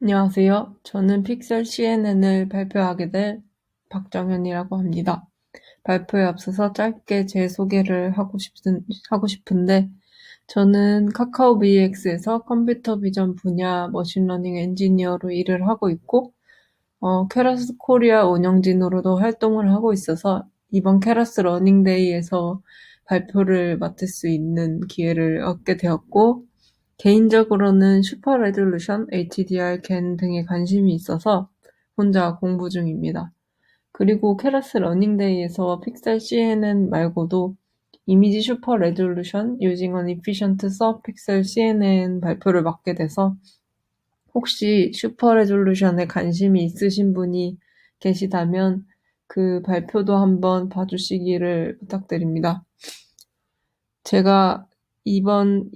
안녕하세요. 저는 픽셀 CNN을 발표하게 될 박정현이라고 합니다. 발표에 앞서서 짧게 제 소개를 하고 싶은데, 저는 카카오 VX에서 컴퓨터 비전 분야 머신러닝 엔지니어로 일을 하고 있고, 케라스 코리아 운영진으로도 활동을 하고 있어서 이번 케라스 러닝데이에서 발표를 맡을 수 있는 기회를 얻게 되었고, 개인적으로는 슈퍼 레졸루션, HDR, 겐 등에 관심이 있어서 혼자 공부 중입니다. 그리고 케라스 러닝데이에서 픽셀 CNN 말고도 이미지 슈퍼 레졸루션, 유징 언 이피션트 서 픽셀 CNN 발표를 맡게 돼서 혹시 슈퍼 레졸루션에 관심이 있으신 분이 계시다면 그 발표도 한번 봐주시기를 부탁드립니다. 제가 이번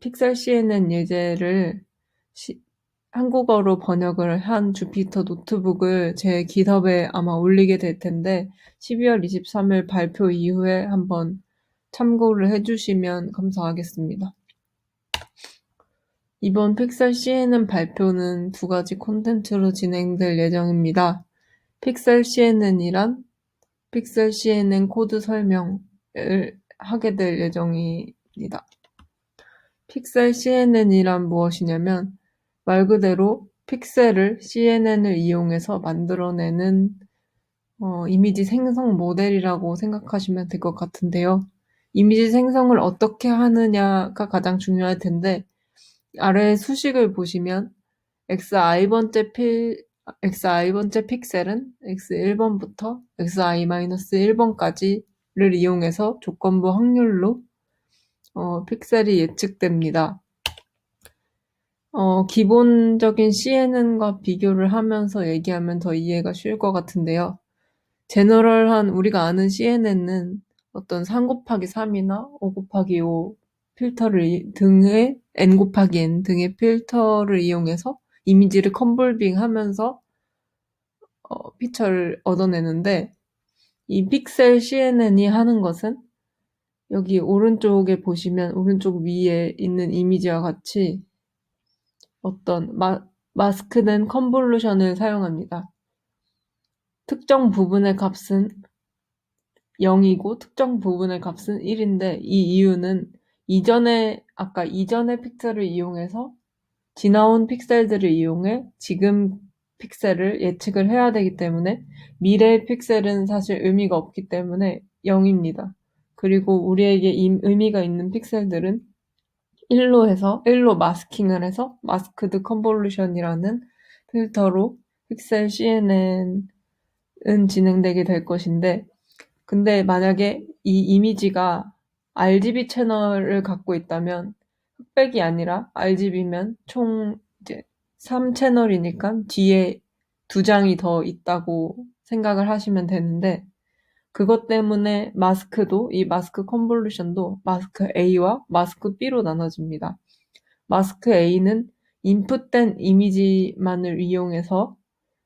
픽셀 CNN 예제를 한국어로 번역을 한 주피터 노트북을 제 깃허브에 아마 올리게 될 텐데 12월 23일 발표 이후에 한번 참고를 해주시면 감사하겠습니다. 이번 픽셀 CNN 발표는 두 가지 콘텐츠로 진행될 예정입니다. 픽셀 CNN이란 픽셀 CNN 코드 설명을 하게 될 예정입니다. 픽셀 CNN이란 무엇이냐면 말 그대로 픽셀을 CNN을 이용해서 만들어내는 이미지 생성 모델이라고 생각하시면 될 것 같은데요. 이미지 생성을 어떻게 하느냐가 가장 중요할 텐데 아래 수식을 보시면 xi 번째 픽셀은 x1번부터 xi-1번까지를 이용해서 조건부 확률로 픽셀이 예측됩니다. 기본적인 CNN과 비교를 하면서 얘기하면 더 이해가 쉬울 것 같은데요. 제너럴한 우리가 아는 CNN은 어떤 3 곱하기 3이나 5 곱하기 5 등의 n 곱하기 n 등의 필터를 이용해서 이미지를 컨볼빙 하면서 피처를 얻어내는데 이 픽셀 CNN이 하는 것은 여기 오른쪽에 보시면 오른쪽 위에 있는 이미지와 같이 어떤 마스크된 컨볼루션을 사용합니다. 특정 부분의 값은 0이고 특정 부분의 값은 1인데 이 이유는 아까 이전의 픽셀을 이용해서 지나온 픽셀들을 이용해 지금 픽셀을 예측을 해야 되기 때문에 미래의 픽셀은 사실 의미가 없기 때문에 0입니다. 그리고 우리에게 의미가 있는 픽셀들은 1로 마스킹을 해서 마스크드 컨볼루션이라는 필터로 픽셀 CNN은 진행되게 될 것인데 근데 만약에 이 이미지가 RGB 채널을 갖고 있다면 흑백이 아니라 RGB면 총 이제 3채널이니까 뒤에 2장이 더 있다고 생각을 하시면 되는데 그것 때문에 이 마스크 컨볼루션도 마스크 A와 마스크 B로 나눠집니다. 마스크 A는 인풋된 이미지만을 이용해서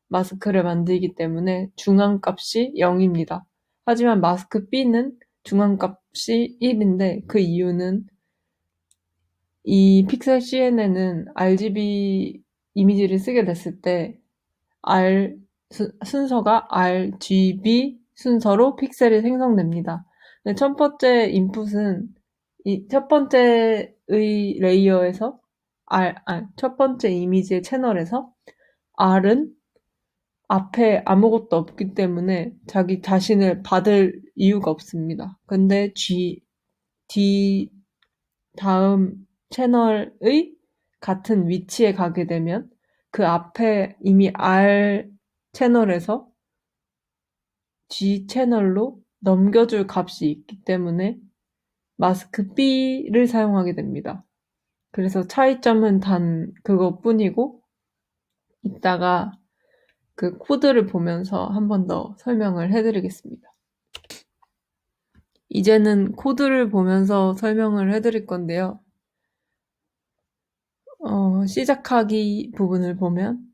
마스크를 만들기 때문에 중앙값이 0입니다. 하지만 마스크 B는 중앙값이 1인데 그 이유는 이 픽셀 CNN은 RGB 이미지를 쓰게 됐을 때 순서가 RGB 순서로 픽셀이 생성됩니다. 첫 번째 인풋은 첫 번째의 레이어에서 첫 번째 이미지의 채널에서 R은 앞에 아무것도 없기 때문에 자기 자신을 받을 이유가 없습니다. 근데 다음 채널의 같은 위치에 가게 되면 그 앞에 이미 R 채널에서 G 채널로 넘겨줄 값이 있기 때문에 마스크 B를 사용하게 됩니다. 그래서 차이점은 단 그것뿐이고 이따가 그 코드를 보면서 한 번 더 설명을 해드리겠습니다. 이제는 코드를 보면서 설명을 해드릴 건데요. 시작하기 부분을 보면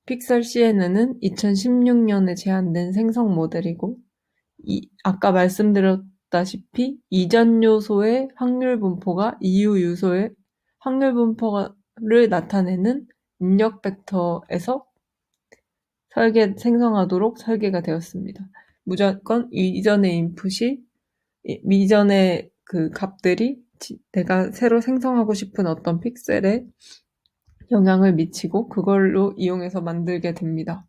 픽셀 CNN은 2016년에 제안된 생성 모델이고 아까 말씀드렸다시피 이전 요소의 확률 분포가 이후 요소의 확률 분포를 나타내는 입력 벡터에서 생성하도록 설계가 되었습니다. 무조건 이전의 그 값들이 내가 새로 생성하고 싶은 어떤 픽셀에 영향을 미치고 그걸로 이용해서 만들게 됩니다.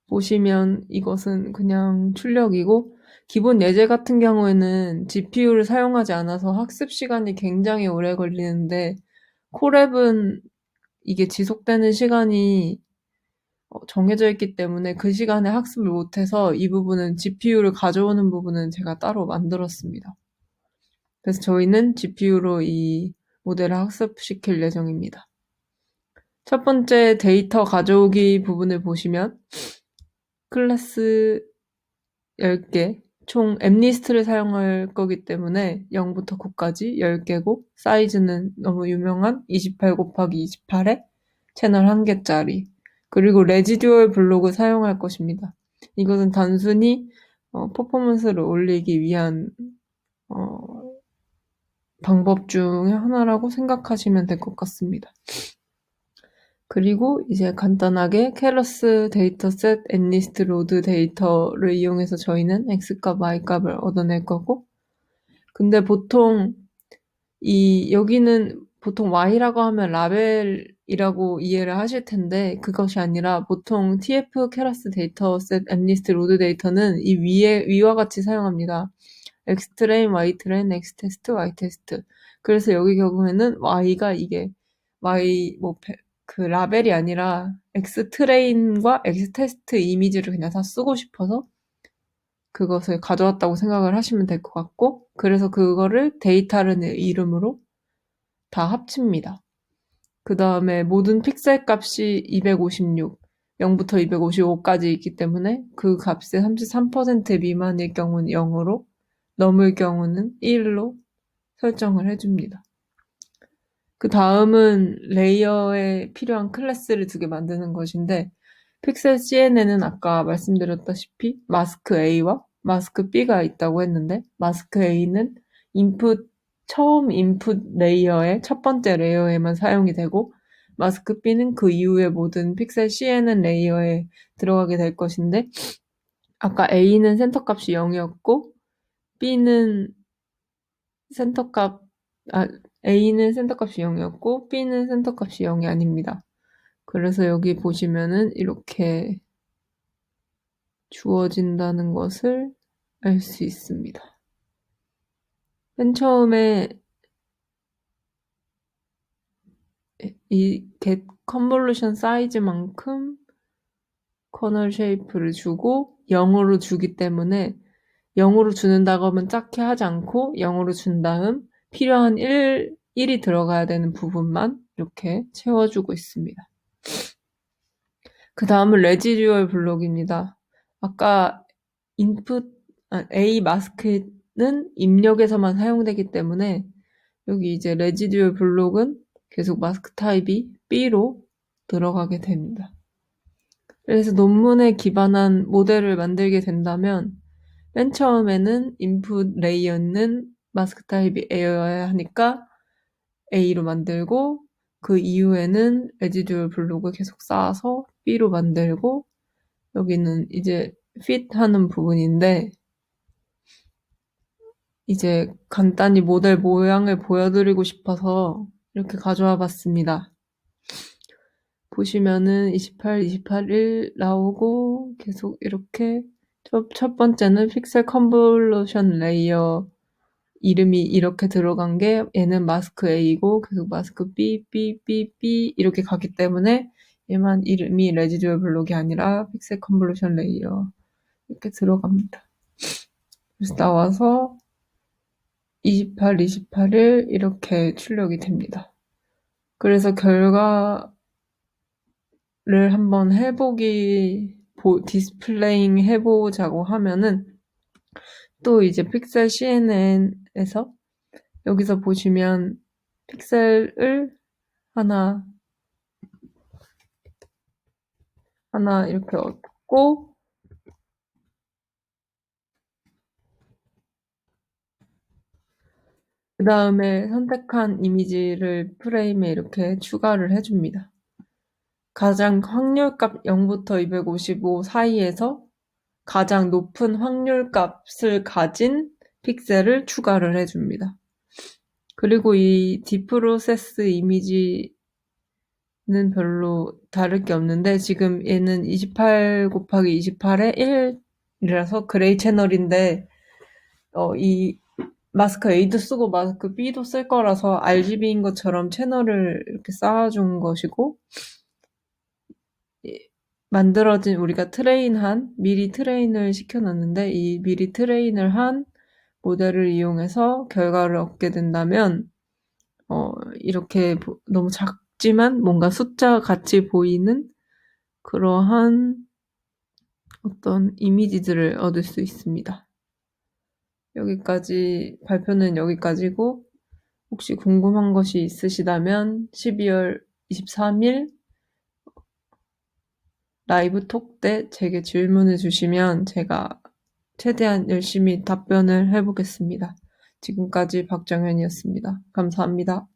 보시면 이것은 그냥 출력이고, 기본 예제 같은 경우에는 GPU를 사용하지 않아서 학습 시간이 굉장히 오래 걸리는데, 콜앱은 이게 지속되는 시간이 정해져 있기 때문에 그 시간에 학습을 못해서 이 부분은 GPU를 가져오는 부분은 제가 따로 만들었습니다. 그래서 저희는 GPU로 이 모델을 학습시킬 예정입니다. 첫 번째 데이터 가져오기 부분을 보시면 클래스 10개, 총 앱리스트를 사용할 거기 때문에 0부터 9까지 10개고, 사이즈는 너무 유명한 28 곱하기 28에 채널 1개짜리, 그리고 레지듀얼 블록을 사용할 것입니다. 이것은 단순히 퍼포먼스를 올리기 위한 방법 중에 하나라고 생각하시면 될 것 같습니다. 그리고 이제 간단하게 keras 데이터셋 앱리스트 로드 데이터를 이용해서 저희는 x값, y값을 얻어낼 거고, 근데 여기는 보통 y라고 하면 라벨이라고 이해를 하실 텐데, 그것이 아니라 보통 tf keras 데이터셋 앱리스트 로드 데이터는 위와 같이 사용합니다. xtrain, ytrain, xtest, ytest. 그래서 여기 경우에는 y가 이게 그 라벨이 아니라 xtrain과 xtest 이미지를 그냥 다 쓰고 싶어서 그것을 가져왔다고 생각을 하시면 될 것 같고, 그래서 그거를 데이터라는 이름으로 다 합칩니다. 그 다음에 모든 픽셀 값이 256, 0부터 255까지 있기 때문에 그 값의 33% 미만일 경우는 0으로, 넘을 경우는 1로 설정을 해줍니다. 그 다음은 레이어에 필요한 클래스를 2개 만드는 것인데, 픽셀 CNN은 아까 말씀드렸다시피 마스크 A와 마스크 B가 있다고 했는데, 마스크 A는 처음 인풋 레이어의 첫 번째 레이어에만 사용이 되고, 마스크 B는 그 이후의 모든 픽셀 CNN 레이어에 들어가게 될 것인데, 아까 A는 센터값이 0이었고, B는 A는 센터값이 0이었고, B는 센터값이 0이 아닙니다. 그래서 여기 보시면은 이렇게 주어진다는 것을 알 수 있습니다. 맨 처음에 이 get convolution 사이즈만큼 커널 쉐이프를 주고 0으로 주기 때문에 0으로 주는다고 하면 작게 하지 않고 0으로 준 다음 필요한 1이 들어가야 되는 부분만 이렇게 채워주고 있습니다. 그 다음은 레지듀얼 블록입니다. 아까 A 마스크는 입력에서만 사용되기 때문에 여기 이제 레지듀얼 블록은 계속 마스크 타입이 B로 들어가게 됩니다. 그래서 논문에 기반한 모델을 만들게 된다면 맨 처음에는 인풋 레이어는 마스크 타입이 A여야 하니까 A로 만들고, 그 이후에는 레지듀얼 블록을 계속 쌓아서 B로 만들고, 여기는 이제 fit 하는 부분인데, 이제 간단히 모델 모양을 보여드리고 싶어서 이렇게 가져와 봤습니다. 보시면은 28, 28, 1 나오고 계속 이렇게 첫 번째는 픽셀 컨볼루션 레이어 이름이 이렇게 들어간 게 얘는 마스크 A고 계속 마스크 B, B, B, B 이렇게 가기 때문에 얘만 이름이 레지듀얼 블록이 아니라 픽셀 컨볼루션 레이어 이렇게 들어갑니다. 그래서 나와서 28, 28일 이렇게 출력이 됩니다. 그래서 결과를 한번 디스플레잉 해보자고 하면은 또 이제 픽셀 CNN에서 여기서 보시면 픽셀을 하나 이렇게 얻고, 그 다음에 선택한 이미지를 프레임에 이렇게 추가를 해줍니다. 가장 확률값 0부터 255 사이에서 가장 높은 확률값을 가진 픽셀을 추가를 해줍니다. 그리고 이 디프로세스 이미지는 별로 다를 게 없는데 지금 얘는 28 곱하기 28의 1이라서 그레이 채널인데 이 마스크 A도 쓰고 마스크 B도 쓸 거라서 RGB인 것처럼 채널을 이렇게 쌓아준 것이고 만들어진 우리가 미리 트레인을 시켜놨는데 이 미리 트레인을 한 모델을 이용해서 결과를 얻게 된다면 이렇게 너무 작지만 뭔가 숫자 같이 보이는 그러한 어떤 이미지들을 얻을 수 있습니다. 발표는 여기까지고 혹시 궁금한 것이 있으시다면 12월 23일 라이브 톡 때 제게 질문을 주시면 제가 최대한 열심히 답변을 해보겠습니다. 지금까지 박정현이었습니다. 감사합니다.